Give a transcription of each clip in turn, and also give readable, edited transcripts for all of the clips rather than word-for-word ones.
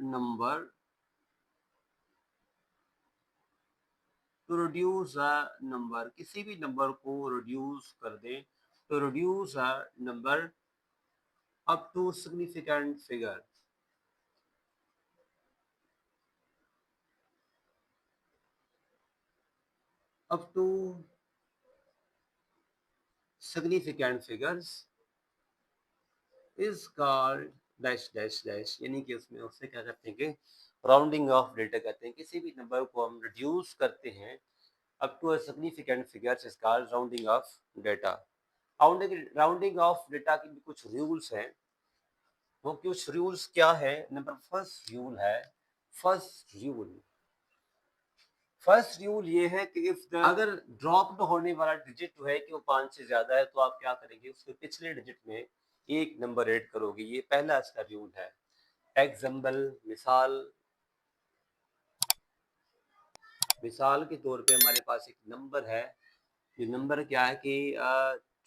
number, to reduce a number, किसी भी number को reduce कर दें, to reduce a number up to significant figure, up to significant figures is called dash dash dash, यानी कि उसमें उससे क्या करते हैं कि राउंडिंग ऑफ डेटा कहते हैं, किसी भी नंबर को हम रिड्यूस करते हैं up to a significant figures is called rounding off data. Rounding off data की भी कुछ रूल्स हैं। वो कुछ रूल्स क्या है? नंबर फर्स्ट रूल ये है कि इफ अगर ड्रॉप्ड होने वाला डिजिट जो है कि वो 5 से ज्यादा है, तो आप क्या करेंगे, उसके पिछले डिजिट में एक नंबर ऐड करोगे। ये पहला इसका रूल है। एग्जाम्पल, मिसाल के तौर पे हमारे पास एक नंबर है। ये नंबर क्या है कि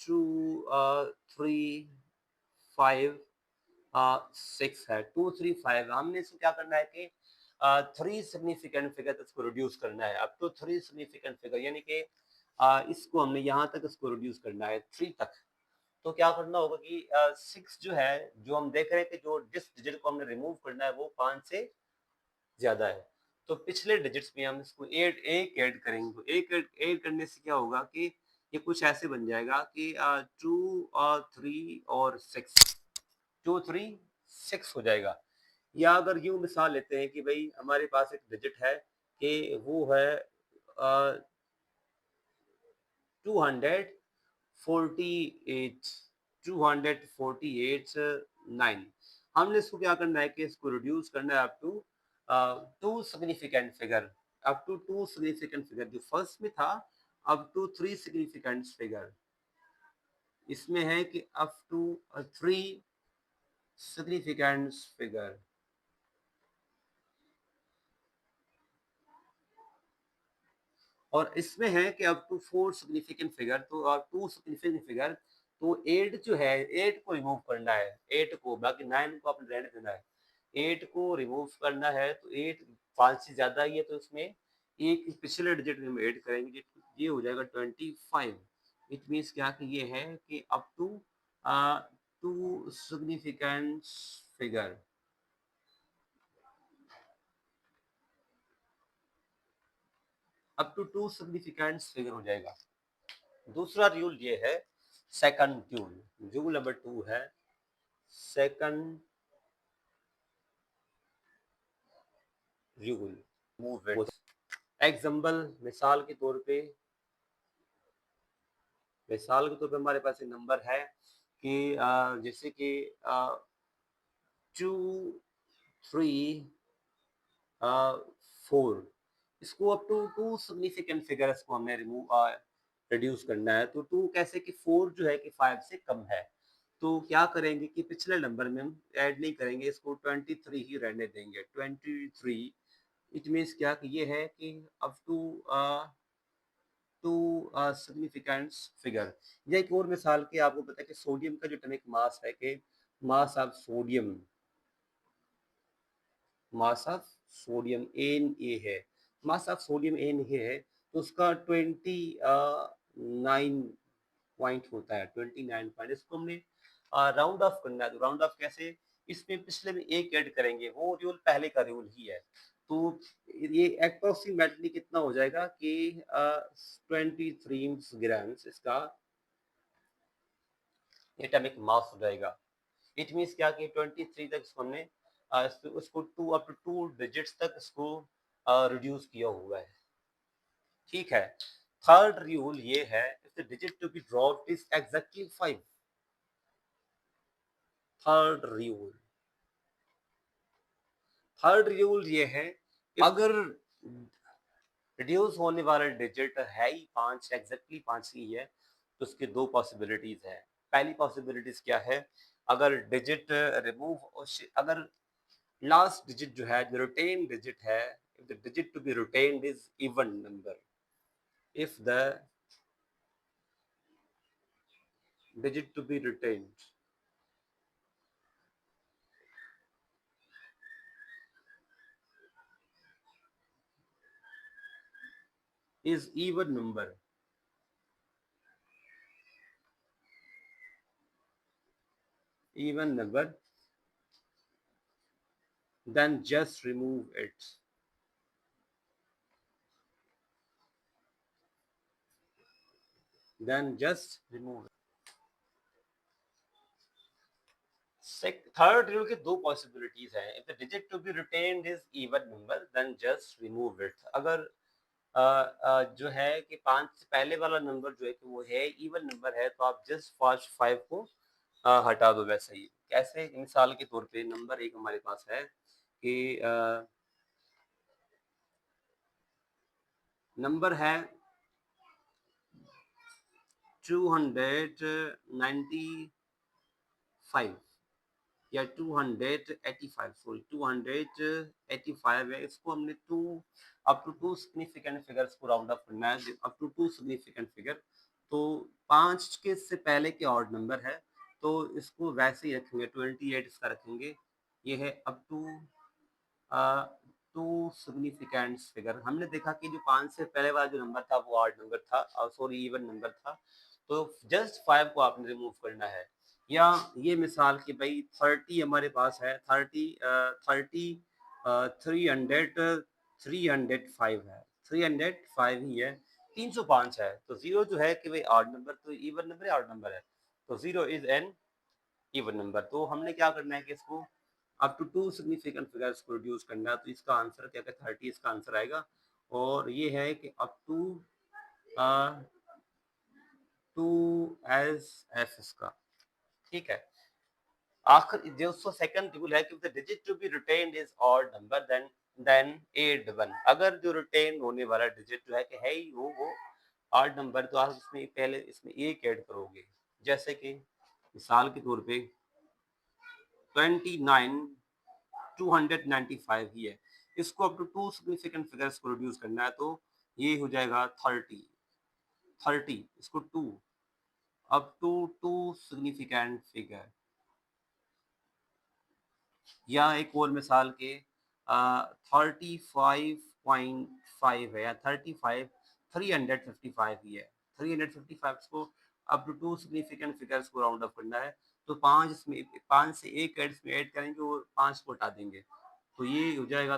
2 3 5 6 है। 2 3 5, हमने इसको क्या करना है कि 3 सिग्निफिकेंट फिगर तक इसको रिड्यूस करना है। अब तो 3 सिग्निफिकेंट फिगर यानी कि इसको हमने यहाँ तक इसको रिड्यूस करना है 3 तक। तो क्या करना होगा कि 6 जो है, जो हम देख रहे हैं कि जो जिस डिजिट को हमने रिमूव करना है वो 5 से ज्यादा है, तो पिछले डिजिट्स में हम इसको एक ऐड करेंगे। तो एक ऐड करने से क्या होगा कि ये कुछ ऐसे बन जाएगा कि 2 और 3 और 6, 2 3 6 हो जाएगा। या अगर यूं मिसाल लेते हैं कि भाई हमारे पास एक डिजिट है कि वो है 248, 248 9। हमने इसको क्या करना है कि इसको रिड्यूस करना है up to two significant figure, जो फर्स्ट में था, अप टू 3 सिग्निफिकेंट फिगर। इसमें है कि अप टू 3 सिग्निफिकेंट फिगर, और इसमें है कि अप टू 4 सिग्निफिकेंट फिगर। तो 2 सिग्निफिकेंट फिगर, तो 8 जो है, 8 को रिमूव करना है, 8 को, बाकी 9 को आपने रहने देना है। 8 को रिमूव करना है, तो 8 5 से ज्यादा ही है, तो इसमें एक पिछले डिजिट में हम ऐड करेंगे, ये हो जाएगा 25। इट मीन्स क्या कि ये है कि up to 2 significant figure, up to 2 significant figure हो जाएगा। दूसरा रूल ये है, सेकंड रूल, रूल नंबर 2 है second rule, move it. Example, मिसाल के तौर पे हमारे पास एक नंबर है कि जैसे कि 2 3 4, इसको अप टू 2 सिग्निफिकेंट फिगर्स को हमने रिड्यूस करना है। तो 2 कैसे कि 4 जो है कि 5 से कम है, तो क्या करेंगे कि पिछले नंबर में हम ऐड नहीं करेंगे, इसको 23 ही रहने देंगे, 23। इट मीन्स क्या कि ये है कि up to two significant figure. या एक और मिसाल की, आपको पता है कि सोडियम का जो एटॉमिक मास है कि mass of sodium, N A है, mass of sodium N A है, तो उसका 29 पॉइंट होता है, 29 पॉइंट। इसको हमने राउंड ऑफ करना है। तो राउंड ऑफ कैसे? इसमें पिछले में एक ऐड करेंगे, वो रूल पहले का रूल ही है। तो ये अप्रोक्सीमेटली कितना हो जाएगा कि 23 ग्राम्स इसका एटॉमिक मास हो जाएगा। इट मीन्स क्या कि 23 तक इसको हमने उसको अप टू 2 डिजिट्स तक इसको रिड्यूस किया हुआ है। ठीक है। थर्ड रूल ये है, if the digit to be dropped is exactly 5। Third rule third rule ये है, अगर रिड्यूस होने वाला डिजिट है ही 5, एग्जैक्टली 5 ही है, तो उसकी दो पॉसिबिलिटीज है। पहली पॉसिबिलिटीज क्या है? अगर डिजिट रिमूव, अगर लास्ट डिजिट जो है, जो रिटेन डिजिट है, if the digit to be retained is even number, if the digit to be retained is even number, then just remove it. Then just remove it. Third rule की दो possibilities हैं. If the digit to be retained is even number then just remove it. अगर जो है कि 5 से पहले वाला नंबर जो है कि वो है इवन नंबर है तो आप जस्ट फर्स्ट 5 को हटा दो. वैसे ही कैसे, मिसाल के तौर पे नंबर एक हमारे पास है कि नंबर है 295 या 285, सॉरी 285 है. इसको हमने to up to two significant figures को राउंड अप करना है, up to two significant figure. तो 5 के से पहले के ऑड नंबर है तो इसको वैसे ही रखेंगे, 28 इसका रखेंगे. ये है up to two significant figure. हमने देखा कि जो 5 से पहले वाला जो नंबर था वो ऑड नंबर था, और सॉरी इवन नंबर था, तो जस्ट 5 को आपने रिमूव करना है. या ये मिसाल कि भाई 30 हमारे पास है, 305 है, 305 ही है, 305 है. तो जीरो जो है कि भाई ऑड नंबर, तो इवन नंबर है, ऑड नंबर है, तो zero is an even number. तो हमने क्या करना है कि इसको up to two significant figures को रिड्यूस करना है. तो इसका आंसर क्या है, 30 इसका आंसर आएगा. और ये है कि up to two as F इसका. ठीक है. आखिर जो सेकंड रूल है कि the digit to be retained is odd number then add one. अगर जो रिटेन होने वाला डिजिट जो है कि है ही वो ऑड नंबर, तो आप इसमें पहले इसमें एक ऐड करोगे. जैसे कि मिसाल के तौर पे 29 295 ही है, इसको up to two significant figures को रिड्यूस करना है. तो ये हो जाएगा 30 इसको to up to two significant figure. या एक और मिसाल के 35.5 है या 35 355 ही है, 355 को up to two significant figures को राउंड अप करना है. तो 5 इसमें 5 से एक ऐड करेंगे और 5 को हटा देंगे. तो ये हो जाएगा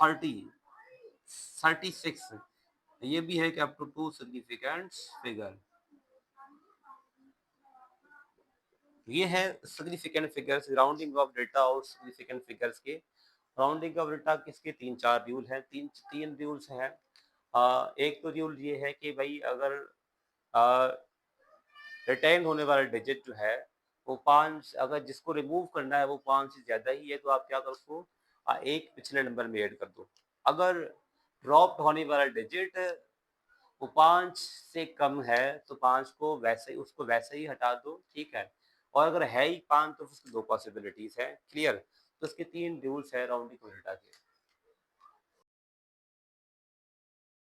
36. ये भी है कि up to two significant figure. ये है significant figures, rounding off data और सिग्निफिकेंट फिगर्स के. राउंडिंग ऑफ डेटा किसके 3-4 रूल हैं, तीन तीन रूल्स हैं. एक तो रूल ये है कि भाई अगर रिटेन होने वाला डिजिट जो है वो 5, अगर जिसको रिमूव करना है वो 5 से ज़्यादा ही है, तो आप क्या करो, उसको एक पिछले नंबर में ऐड कर दो. अगर ड्रॉप होने वाला डिजिट वो 5 से कम है तो 5 को वैसे ही, उसको वैसे ही हटा दो. ठीक है. और अगर है ही 5 तो उसकी दो पॉसिबिलिटीज है. क्लियर. तो इसके 3 रूल्स है राउंडिंग ऑफ डेटा के.